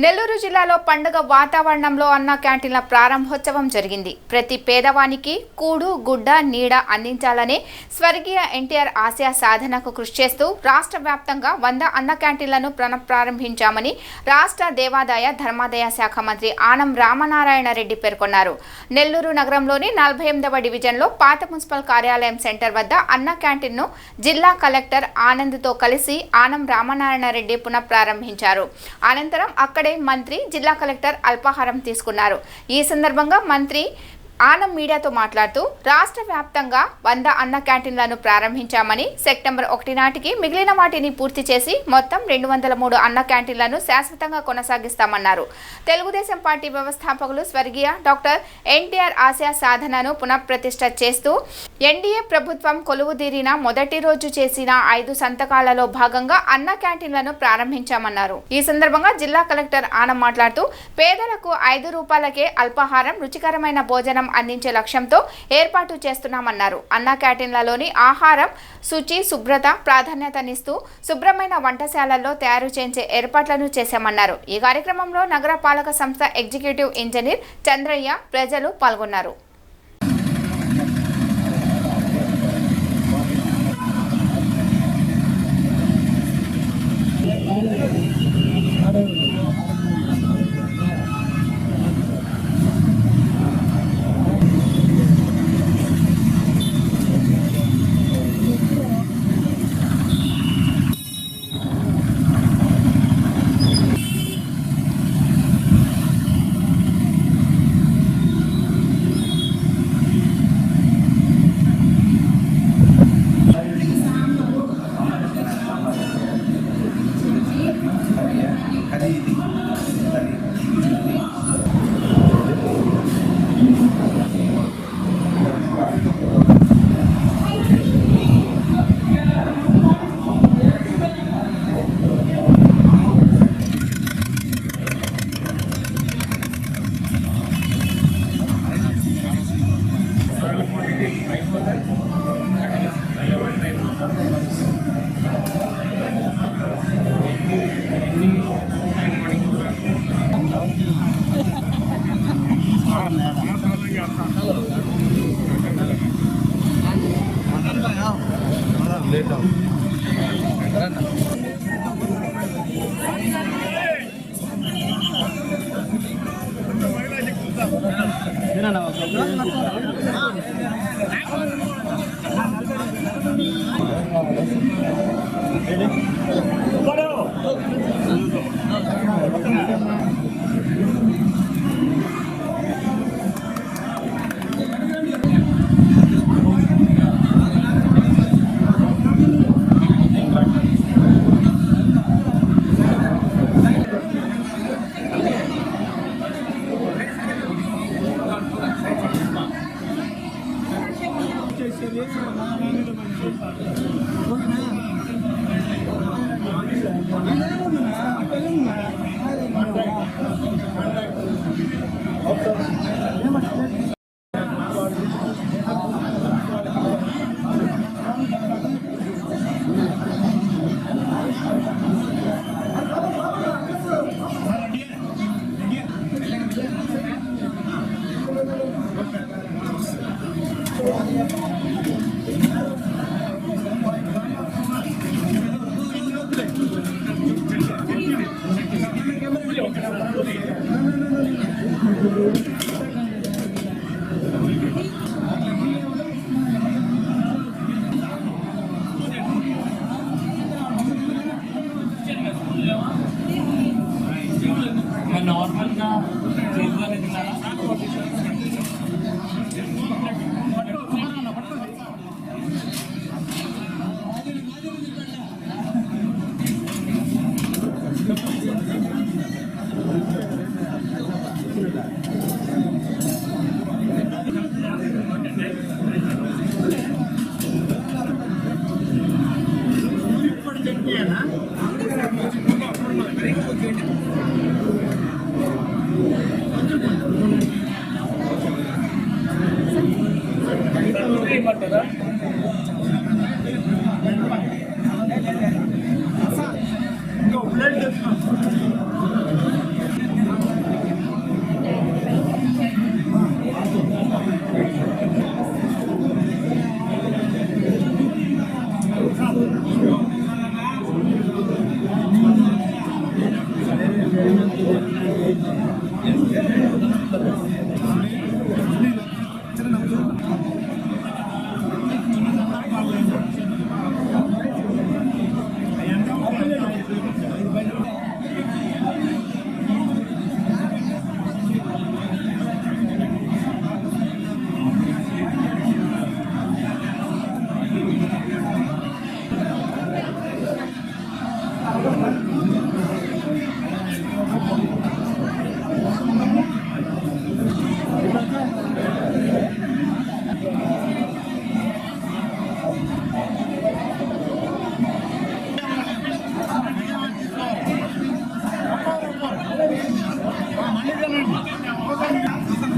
నెల్లూరు జిల్లాలో పండుగ వాతావరణంలో అన్న క్యాంటీన్ల ప్రారంభోత్సవం జరిగింది. ప్రతి పేదవానికి కూడు గుడ్డ నీడ అందించాలనే స్వర్గీయ ఎన్టీఆర్ ఆశయ సాధనకు కృషి చేస్తూ రాష్ట్ర వ్యాప్తంగా 100 అన్న క్యాంటీన్లను ప్రారంభించామని రాష్ట్ర దేవాదాయ ధర్మాదాయ శాఖ మంత్రి ఆనం రామనారాయణ రెడ్డి పేర్కొన్నారు. నెల్లూరు నగరంలోని 48వ డివిజన్లో పాత మున్సిపల్ కార్యాలయం సెంటర్ వద్ద అన్న క్యాంటీన్ను జిల్లా కలెక్టర్ ఆనంద్తో కలిసి ఆనం రామనారాయణ రెడ్డి పునఃప్రారంభించారు. అనంతరం మంత్రి జిల్లా కలెక్టర్ అల్పాహారం తీసుకున్నారు. ఈ సందర్భంగా మంత్రి ఆనం మీడియాతో మాట్లాడుతూ రాష్ట్ర వ్యాప్తంగా 100 అన్న క్యాంటీన్లను ప్రారంభించామని సెప్టెంబర్ 1 నాటికి మిగిలిన వాటిని పూర్తి చేసి మొత్తం 203 అన్న క్యాంటీన్లను శాశ్వతంగా కొనసాగిస్తామన్నారు. తెలుగుదేశం పార్టీ వ్యవస్థాపకులు స్వర్గీయ డాక్టర్ ఎన్టీఆర్ ఆశయ సాధనను పునఃప్రతిష్ఠ చేస్తూ ఎన్డీఏ ప్రభుత్వం కొలువుదీరిన మొదటి రోజు చేసిన 5 సంతకాలలో భాగంగా అన్న క్యాంటీన్లను ప్రారంభించామన్నారు. ఈ సందర్భంగా జిల్లా కలెక్టర్ ఆనం మాట్లాడుతూ పేదలకు 5 రూపాయలకే అల్పాహారం రుచికరమైన భోజనం అందించే లక్ష్యంతో ఏర్పాటు చేస్తున్నామన్నారు. అన్న క్యాంటీన్లలోని ఆహారం శుచి శుభ్రత ప్రాధాన్యతనిస్తూ శుభ్రమైన వంటశాలల్లో తయారు చేసే ఏర్పాట్లను చేశామన్నారు. ఈ కార్యక్రమంలో నగర పాలక సంస్థ ఎగ్జిక్యూటివ్ ఇంజనీర్ చంద్రయ్య ప్రజలు పాల్గొన్నారు.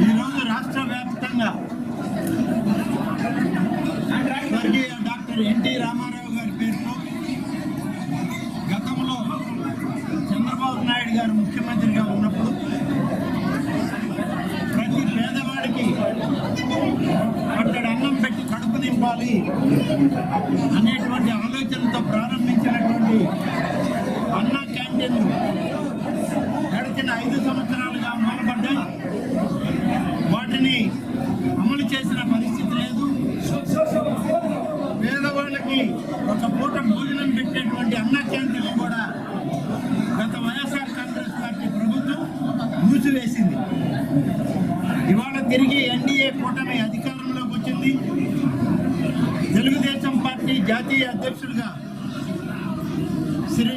ఈరోజు రాష్ట్ర వ్యాప్తంగా స్వర్గీయ డాక్టర్ ఎన్టీ రామారావు గారి పేరుతో గతంలో చంద్రబాబు నాయుడు గారు ముఖ్యమంత్రిగా ఉన్నప్పుడు ప్రతి పేదవాడికి అక్కడ అన్నం పెట్టి కడుపు నింపాలి అనేటువంటి ఆలోచనతో ప్రారంభించినటువంటి అన్నా క్యాంటీన్లు గడిచిన 5 సంవత్సరాలుగా మూలపడ్డాయి. వాటిని అమలు చేసిన పరిస్థితి లేదు. పేదవాళ్ళకి ఒక పూట భోజనం పెట్టేటువంటి అన్నా క్యాంటీన్లు కూడా గత వైఎస్ఆర్ కాంగ్రెస్ పార్టీ ప్రభుత్వం మూసివేసింది. ఇవాళ తిరిగి ఎన్డీఏ కూటమి అధికారంలోకి వచ్చింది. తెలుగుదేశం పార్టీ జాతీయ అధ్యక్షుడిగా శ్రీ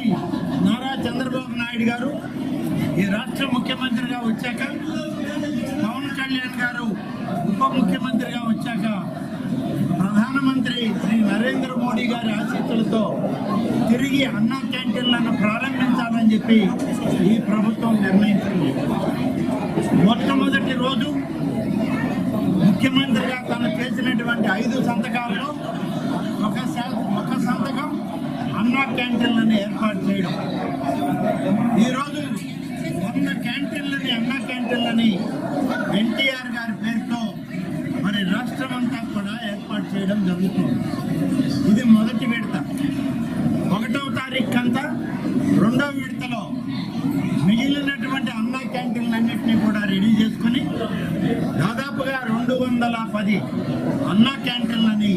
నారా చంద్రబాబు నాయుడు గారు ఈ రాష్ట్ర ముఖ్యమంత్రిగా వచ్చాక, పవన్ కళ్యాణ్ గారు ఉప ముఖ్యమంత్రిగా వచ్చాక ప్రధానమంత్రి శ్రీ నరేంద్ర మోడీ గారి ఆశీస్సులతో తిరిగి అన్నా క్యాంటీన్లను ప్రారంభించాలని చెప్పి ఈ ప్రభుత్వం నిర్ణయించింది. మొట్టమొదటి రోజు ముఖ్యమంత్రిగా తను చేసినటువంటి 5 సంతకాల్లో ఒక సంతకం అన్నా క్యాంటీన్లను ఏర్పాటు చేయడం. ఈరోజు 100 క్యాంటీన్లని అన్నా క్యాంటీన్లని ఎన్టీఆర్ గారి పేరుతో మరి రాష్ట్రం అంతా కూడా ఏర్పాటు చేయడం జరుగుతుంది. ఇది మొదటి విడత. 1వ తారీఖు అంతా 2వ విడతలో మిగిలినటువంటి అన్నా క్యాంటీన్లన్నింటినీ కూడా రెడీ చేసుకుని దాదాపుగా 210 అన్నా క్యాంటీన్లని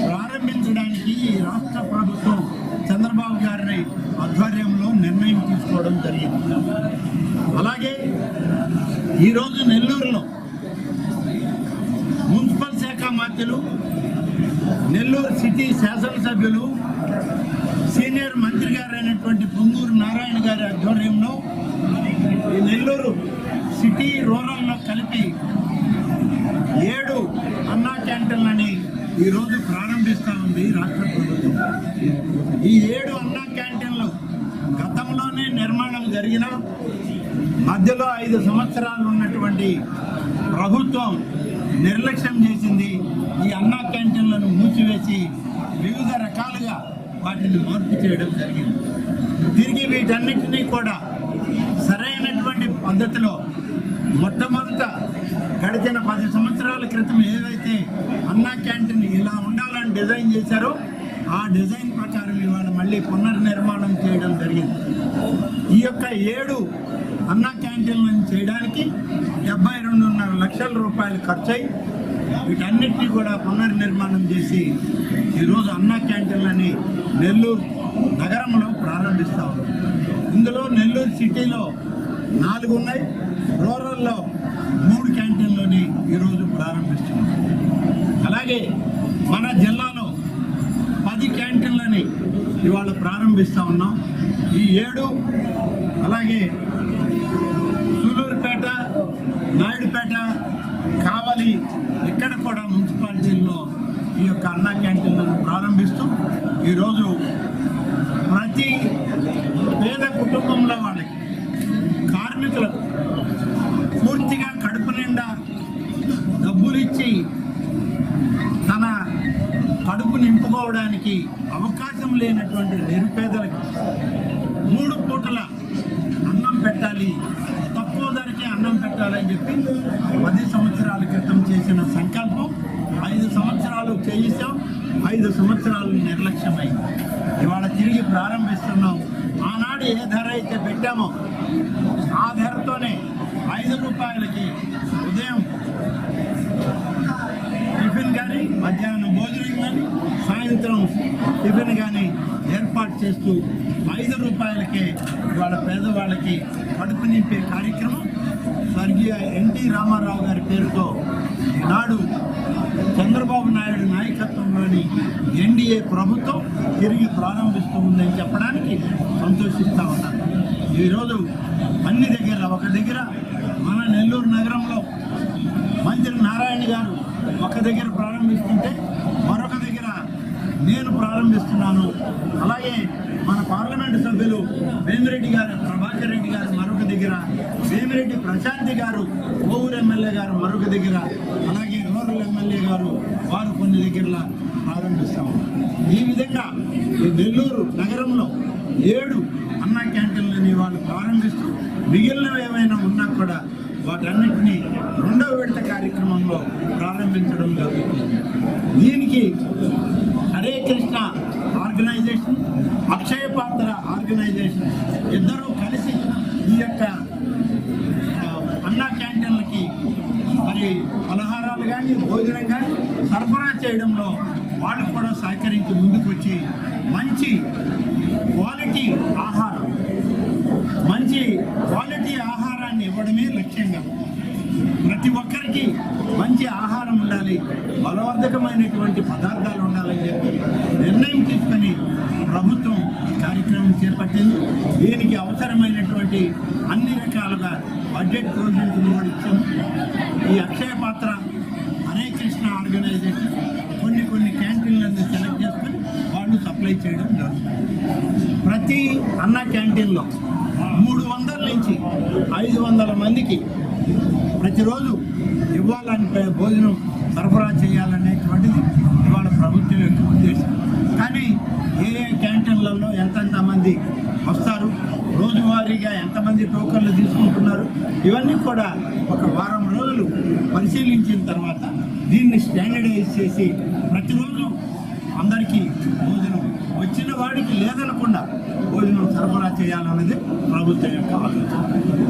ప్రారంభించడానికి ఈ రాష్ట్ర ప్రభుత్వం చంద్రబాబు గారి ఆధ్వర్యంలో నిర్ణయం తీసుకోవడం జరిగింది. అలాగే ఈరోజు నెల్లూరులో మున్సిపల్ శాఖ మంత్రులు, నెల్లూరు సిటీ శాసనసభ్యులు, సీనియర్ మంత్రి గారైనటువంటి పొంగూరు నారాయణ గారి ఆధ్వర్యంలో ఈ నెల్లూరు సిటీ రూరల్లో కలిపి 7 అన్నా క్యాంటీన్లని ఈరోజు ప్రారంభిస్తూ ఉంది రాష్ట్ర ప్రభుత్వం. ఈ 7 అన్నా క్యాంటీన్లు గతంలోనే నిర్మాణం జరిగిన మధ్యలో 5 సంవత్సరాలు ఉన్నటువంటి ప్రభుత్వం నిర్లక్ష్యం చేసింది. ఈ అన్నా క్యాంటీన్లను మూసివేసి వివిధ రకాలుగా వాటిని మార్పు చేయడం జరిగింది. తిరిగి వీటన్నిటినీ కూడా సరైనటువంటి పద్ధతిలో మొట్టమొదట గడిచిన 10 సంవత్సరాల క్రితం ఏదైతే అన్నా క్యాంటీన్ ఇలా ఉండాలని డిజైన్ చేశారో ఆ డిజైన్ ప్రకారం ఇవాళ మళ్ళీ పునర్నిర్మాణం చేయడం జరిగింది. ఈ యొక్క 7 అన్నా క్యాంటీన్లను చేయడానికి 72.5 లక్షల రూపాయలు ఖర్చయి వీటన్నిటినీ కూడా పునర్నిర్మాణం చేసి ఈరోజు అన్నా క్యాంటీన్లని నెల్లూరు నగరంలో ప్రారంభిస్తాం. ఇందులో నెల్లూరు సిటీలో 4 ఉన్నాయి, రూరల్లో 3 క్యాంటీన్లని ఈరోజు ప్రారంభిస్తున్నాం. అలాగే మన జిల్లాలో 10 క్యాంటీన్లని ఇవాళ ప్రారంభిస్తూ ఉన్నాం. ఈ 7 అలాగే సూలూరుపేట, నాయుడుపేట, కావలి ఇక్కడ కూడా మున్సిపాలిటీల్లో ఈ యొక్క అన్నా క్యాంటీన్లను ప్రారంభిస్తూ ఈరోజు ప్రతి పేద కుటుంబంలో వాళ్ళకి, కార్మికులకు పూర్తిగా కడుపు నిండా డబ్బులిచ్చి తన కడుపు నింపుకోవడానికి అవకాశం లేనటువంటి నిరుపేదలకు 3 పూటల అన్నం పెట్టాలి, తక్కువ ధరకే అన్నం పెట్టాలని చెప్పి 10 సంవత్సరాల క్రితం చేసిన సంకల్పం 5 సంవత్సరాలు చేయిస్తాం. 5 సంవత్సరాలు నిర్లక్ష్యమైంది. ఇవాళ తిరిగి ప్రారంభిస్తున్నాం. ఆనాడు ఆనాడు ఏ ధర అయితే పెట్టామో ఆ ధరతోనే 5 రూపాయలకి ఉదయం టిఫిన్ కానీ మధ్యాహ్నం భోజనం కానీ సాయంత్రం టిఫిన్ కానీ ఏర్పాటు చేస్తూ 5 రూపాయలకే వాళ్ళ పేదవాళ్ళకి కడుపు నింపే కార్యక్రమం స్వర్గీయ ఎన్టీ రామారావు గారి పేరుతో ఈనాడు చంద్రబాబు నాయుడు నాయకత్వంలోని ఎన్డీఏ ప్రభుత్వం తిరిగి ప్రారంభిస్తూ ఉందని చెప్పడానికి సంతోషిస్తూ ఉన్నాను. ఈరోజు అన్ని దగ్గర ఒక దగ్గర మన నెల్లూరు నగరంలో మంత్రి నారాయణ గారు ఒక దగ్గర ప్రారంభిస్తుంటే మరొక దగ్గర నేను ప్రారంభిస్తున్నాను. అలాగే మన పార్లమెంటు సభ్యులు వేమిరెడ్డి గారు ప్రభాకర్ రెడ్డి గారు మరొక దగ్గర, వేమిరెడ్డి ప్రశాంతి గారు కోవూరు ఎమ్మెల్యే గారు మరొక దగ్గర, అలాగే రూరల్ ఎమ్మెల్యే గారు వారు కొన్ని దగ్గరలా ప్రారంభిస్తాము. ఈ విధంగా ఈ నెల్లూరు నగరంలో 7 అన్నా క్యాంటీన్లని వాళ్ళు ప్రారంభిస్తూ మిగిలినవి ఏమైనా ఉన్నా కూడా వాటన్నిటినీ 2వ విడత కార్యక్రమంలో ప్రారంభించడం జరుగుతుంది. దీనికి హరే కృష్ణ ఆర్గనైజేషన్, అక్షయ పాత్ర ఆర్గనైజేషన్ ఇద్దరూ కలిసి ఈ యొక్క అన్నా క్యాంటీన్లకి మరి పలహారాలు కానీ భోజనం కానీ సరఫరా చేయడంలో వాళ్ళు కూడా సహకరించి ముందుకు వచ్చి మంచి క్వాలిటీ ఆహారాన్ని ఇవ్వడమే లక్ష్యంగా ప్రతి ఒక్కరికి మంచి ఆహారం ఉండాలి, బలవర్ధకమైనటువంటి పదార్థాలు ఉండాలని చెప్పి నిర్ణయం తీసుకొని ప్రభుత్వం ఈ కార్యక్రమం చేపట్టింది. దీనికి అవసరమైనటువంటి అన్ని రకాలుగా బడ్జెట్ ప్రొవిజన్స్ కూడా ఇచ్చాము. ఈ అక్షయ పాత్ర హరే కృష్ణ ఆర్గనైజేషన్ కొన్ని క్యాంటీన్లను సెలెక్ట్ చేసుకొని వాళ్ళు సప్లై చేయడం జరుగుతుంది. ప్రతి అన్న క్యాంటీన్లో 300 నుంచి 500 మందికి ప్రతిరోజు ఇవ్వాలని భోజనం సరఫరా చేయాలనేటువంటిది ఇవాళ ప్రభుత్వం యొక్క ఉద్దేశం. కానీ ఏ క్యాంటీన్లలో ఎంతమంది వస్తారు, రోజువారీగా ఎంతమంది టోకన్లు తీసుకుంటున్నారు, ఇవన్నీ కూడా ఒక వారం రోజులు పరిశీలించిన తర్వాత దీన్ని స్టాండర్డైజ్ చేసి ప్రతిరోజు అందరికీ భోజనం వచ్చిన వాడికి లేదనకుండా భోజనం సరఫరా చేయాలన్నది ప్రభుత్వం యొక్క ఆలోచన.